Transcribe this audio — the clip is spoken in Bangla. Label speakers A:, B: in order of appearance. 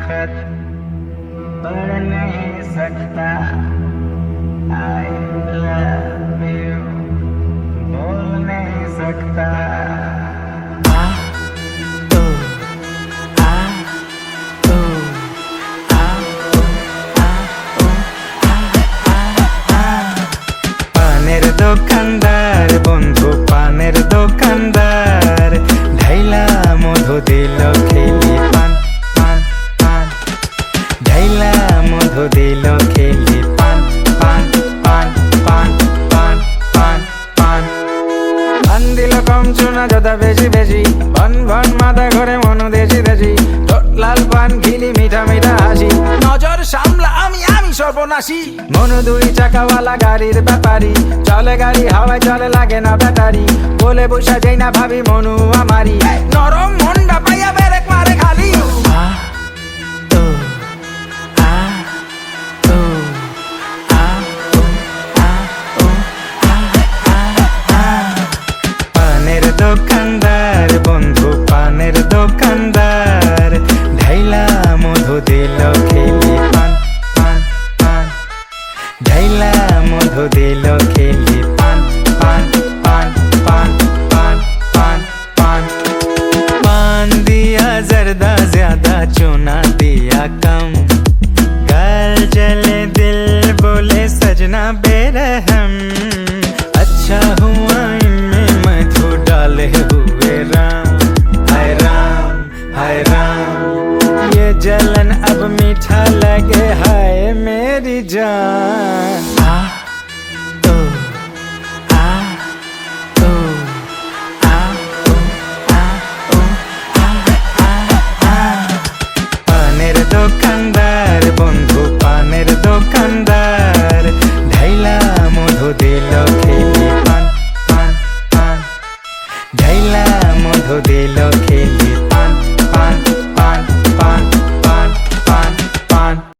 A: वक्त बढ़ नहीं सकता। आई लव यू बोल नहीं सकता। পানের দোকানদার বন্ধু পানের দোকানদার ঢাইলা মধু দিল খেলি পান পান পান ঢাইলা মধু দিল খেলি পান পান পান পান পান পান পান পান দিল কম চুনা যথা বেশি বেশি ভন ভন মাথা ঘরে মনো দেশি দেশি ঠোঁট লাল পান খিলি মিঠা মিঠা হাসি নজর সামলা আমি সর্বনাশী মনু দুই চাকাওয়ালা গাড়ির ব্যাপারী চলে গাড়ি হাওয়ায় চলে লাগে না ব্যাটারি বলে বসা যাই না ভাবি মনু আমারি নরম মনটা পাইয়া বেরেক মারে খালি পানের দোকানদার বন্ধু পানের দোকানদার ঢাইলা মধু দিল খেলি পান পান পান ঢাইলা মধু দিল খেলি পান পান পান পান पान पान पान पान दिया जर्दा ज्यादा चुना दिया कम गल जले दिल बोले सजना बेरहम अच्छा हुआ इनमें मधु डाले हुए राम हाय राम हाय राम ये जलन अब मीठा लगे हाय मेरी जान দোকানদার বন্ধু পানের দোকানদার ঢাইলা মধু দিল খেলি পান পান পান ঢাইলা মধু দিল খেলি